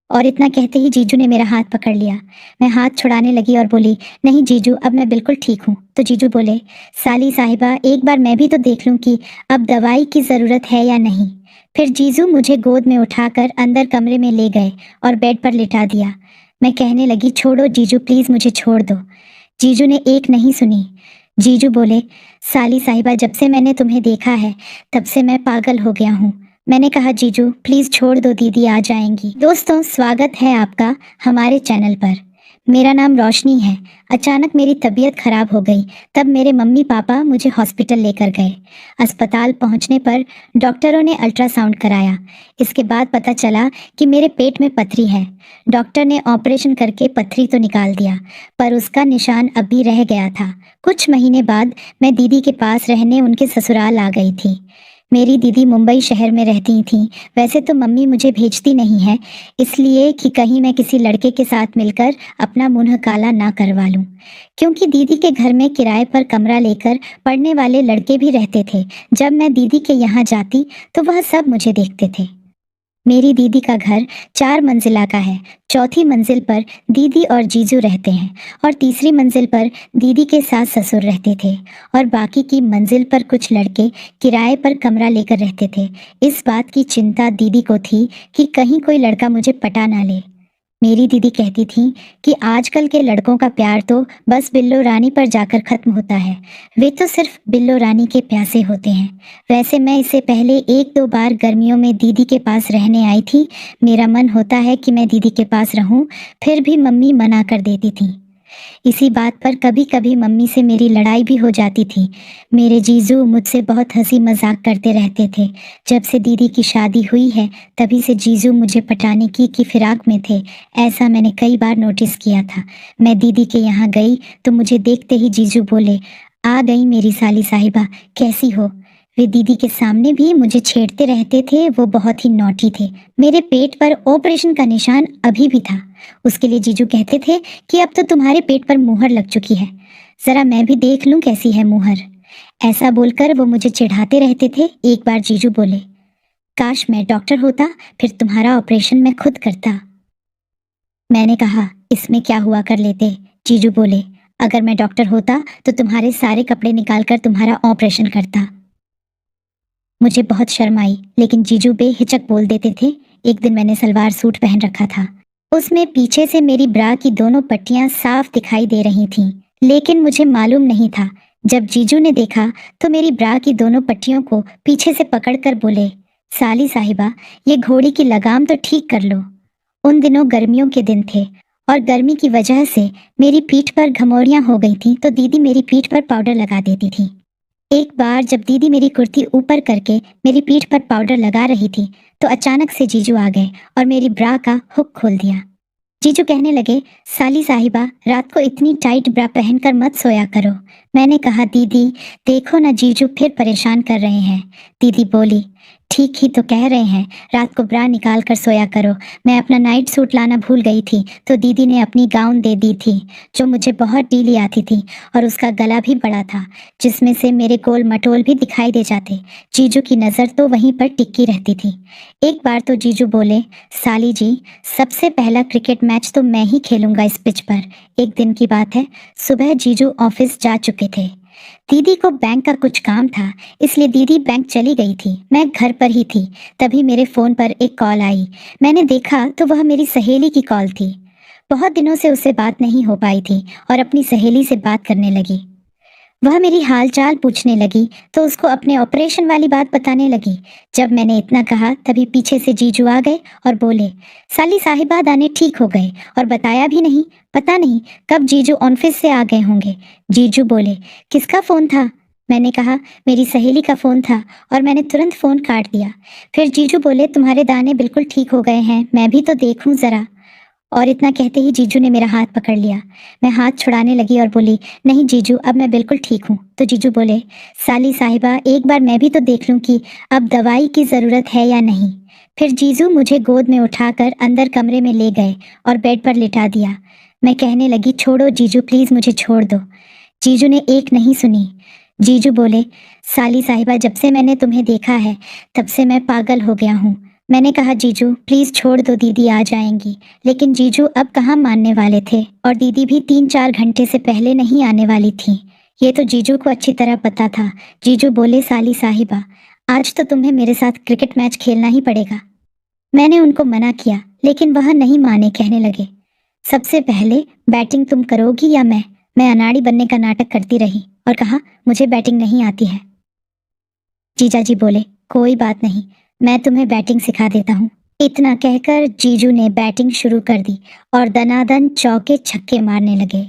और इतना कहते ही जीजू ने मेरा हाथ पकड़ लिया। मैं हाथ छुड़ाने लगी और बोली, नहीं जीजू, अब मैं बिल्कुल ठीक हूँ। तो जीजू बोले, साली साहिबा, एक बार मैं भी तो देख लूँ कि अब दवाई की ज़रूरत है या नहीं। फिर जीजू मुझे गोद में उठाकर अंदर कमरे में ले गए और बेड पर लिटा दिया। मैं कहने लगी, छोड़ो जीजू, प्लीज़ मुझे छोड़ दो। जीजू ने एक नहीं सुनी। जीजू बोले, साली साहिबा, जब से मैंने तुम्हें देखा है तब से मैं पागल हो गया हूँ। मैंने कहा, जीजू प्लीज छोड़ दो, दीदी आ जाएंगी। दोस्तों, स्वागत है आपका हमारे चैनल पर। मेरा नाम रोशनी है। अचानक मेरी तबीयत खराब हो गई। तब मेरे मम्मी पापा मुझे हॉस्पिटल लेकर गए। अस्पताल पहुंचने पर डॉक्टरों ने अल्ट्रासाउंड कराया। इसके बाद पता चला कि मेरे पेट में पथरी है। डॉक्टर ने ऑपरेशन करके पथरी तो निकाल दिया, पर उसका निशान अभी रह गया था। कुछ महीने बाद मैं दीदी के पास रहने उनके ससुराल आ गई थी। मेरी दीदी मुंबई शहर में रहती थी। वैसे तो मम्मी मुझे भेजती नहीं है, इसलिए कि कहीं मैं किसी लड़के के साथ मिलकर अपना मुंह काला ना करवा लूं। क्योंकि दीदी के घर में किराए पर कमरा लेकर पढ़ने वाले लड़के भी रहते थे। जब मैं दीदी के यहाँ जाती तो वह सब मुझे देखते थे। मेरी दीदी का घर 4 मंजिला का है। चौथी मंजिल पर दीदी और जीजू रहते हैं और तीसरी मंजिल पर दीदी के सास ससुर रहते थे और बाकी की मंजिल पर कुछ लड़के किराए पर कमरा लेकर रहते थे। इस बात की चिंता दीदी को थी कि कहीं कोई लड़का मुझे पटा ना ले। मेरी दीदी कहती थी कि आजकल के लड़कों का प्यार तो बस बिल्लो रानी पर जाकर खत्म होता है। वे तो सिर्फ बिल्लो रानी के प्यासे होते हैं। वैसे मैं इससे पहले 1-2 बार गर्मियों में दीदी के पास रहने आई थी। मेरा मन होता है कि मैं दीदी के पास रहूं, फिर भी मम्मी मना कर देती थी। इसी बात पर कभी कभी मम्मी से मेरी लड़ाई भी हो जाती थी। मेरे जीजू मुझसे बहुत हंसी मजाक करते रहते थे। जब से दीदी की शादी हुई है तभी से जीजू मुझे पटाने की फिराक में थे। ऐसा मैंने कई बार नोटिस किया था। मैं दीदी के यहाँ गई तो मुझे देखते ही जीजू बोले, आ गई मेरी साली साहिबा, कैसी हो। वे दीदी के सामने भी मुझे छेड़ते रहते थे। वो बहुत ही नॉटी थे। मेरे पेट पर ऑपरेशन का निशान अभी भी था। उसके लिए जीजू कहते थे कि अब तो तुम्हारे पेट पर मुहर लग चुकी है, जरा मैं भी देख लूं कैसी है मुहर। ऐसा बोलकर वो मुझे चिढ़ाते रहते थे। एक बार जीजू बोले, काश मैं डॉक्टर होता, फिर तुम्हारा ऑपरेशन मैं खुद करता। मैंने कहा, इसमें क्या हुआ, कर लेते। जीजू बोले, अगर मैं डॉक्टर होता तो तुम्हारे सारे कपड़े निकालकर तुम्हारा ऑपरेशन करता। मुझे बहुत शर्म आई, लेकिन जीजू बेहिचक बोल देते थे। एक दिन मैंने सलवार सूट पहन रखा था। उसमें पीछे से मेरी ब्रा की दोनों पट्टियां साफ दिखाई दे रही थीं, लेकिन मुझे मालूम नहीं था। जब जीजू ने देखा तो मेरी ब्रा की दोनों पट्टियों को पीछे से पकड़कर बोले, साली साहिबा, ये घोड़ी की लगाम तो ठीक कर लो। उन दिनों गर्मियों के दिन थे और गर्मी की वजह से मेरी पीठ पर घमौरियां हो गई थीं, तो दीदी मेरी पीठ पर पाउडर लगा देती थी। एक बार जब दीदी मेरी कुर्ती ऊपर करके मेरी पीठ पर पाउडर लगा रही थी तो अचानक से जीजू आ गए और मेरी ब्रा का हुक खोल दिया। जीजू कहने लगे, साली साहिबा, रात को इतनी टाइट ब्रा पहनकर मत सोया करो। मैंने कहा, दीदी देखो ना, जीजू फिर परेशान कर रहे हैं। दीदी बोली, ठीक ही तो कह रहे हैं, रात को ब्रा निकाल कर सोया करो। मैं अपना नाइट सूट लाना भूल गई थी तो दीदी ने अपनी गाउन दे दी थी, जो मुझे बहुत ढीली आती थी और उसका गला भी बड़ा था, जिसमें से मेरे गोल मटोल भी दिखाई दे जाते। जीजू की नज़र तो वहीं पर टिकी रहती थी। एक बार तो जीजू बोले, साली जी, सबसे पहला क्रिकेट मैच तो मैं ही खेलूंगा इस पिच पर। एक दिन की बात है, सुबह जीजू ऑफिस जा चुके थे। दीदी को बैंक का कुछ काम था, इसलिए दीदी बैंक चली गई थी। मैं घर पर ही थी। तभी मेरे फ़ोन पर एक कॉल आई। मैंने देखा तो वह मेरी सहेली की कॉल थी। बहुत दिनों से उससे बात नहीं हो पाई थी और अपनी सहेली से बात करने लगी। वह मेरी हालचाल पूछने लगी तो उसको अपने ऑपरेशन वाली बात बताने लगी। जब मैंने इतना कहा तभी पीछे से जीजू आ गए और बोले, साली साहिबा, दाने ठीक हो गए और बताया भी नहीं। पता नहीं कब जीजू ऑफिस से आ गए होंगे। जीजू बोले, किसका फ़ोन था। मैंने कहा, मेरी सहेली का फ़ोन था, और मैंने तुरंत फ़ोन काट दिया। फिर जीजू बोले, तुम्हारे दाने बिल्कुल ठीक हो गए हैं, मैं भी तो देखूं ज़रा। और इतना कहते ही जीजू ने मेरा हाथ पकड़ लिया। मैं हाथ छुड़ाने लगी और बोली, नहीं जीजू, अब मैं बिल्कुल ठीक हूँ। तो जीजू बोले, साली साहिबा, एक बार मैं भी तो देख लूँ कि अब दवाई की ज़रूरत है या नहीं। फिर जीजू मुझे गोद में उठाकर अंदर कमरे में ले गए और बेड पर लिटा दिया। मैं कहने लगी, छोड़ो जीजू, प्लीज़ मुझे छोड़ दो। जीजू ने एक नहीं सुनी। जीजू बोले, साली साहिबा, जब से मैंने तुम्हें देखा है तब से मैं पागल हो गया हूँ। मैंने कहा जीजू प्लीज छोड़ दो, दीदी आ जाएंगी। लेकिन जीजू अब कहाँ मानने वाले थे, और दीदी भी 3-4 घंटे से पहले नहीं आने वाली थी। ये तो जीजू को अच्छी तरह पता था। जीजू बोले, साली साहिबा आज तो तुम्हें मेरे साथ क्रिकेट मैच खेलना ही पड़ेगा। मैंने उनको मना किया लेकिन वह नहीं माने, कहने लगे सबसे पहले बैटिंग तुम करोगी या मैं अनाड़ी बनने का नाटक करती रही और कहा मुझे बैटिंग नहीं आती है। जीजाजी बोले, कोई बात नहीं, मैं तुम्हें बैटिंग सिखा देता हूँ। इतना कहकर जीजू ने बैटिंग शुरू कर दी और दनादन चौके छक्के मारने लगे।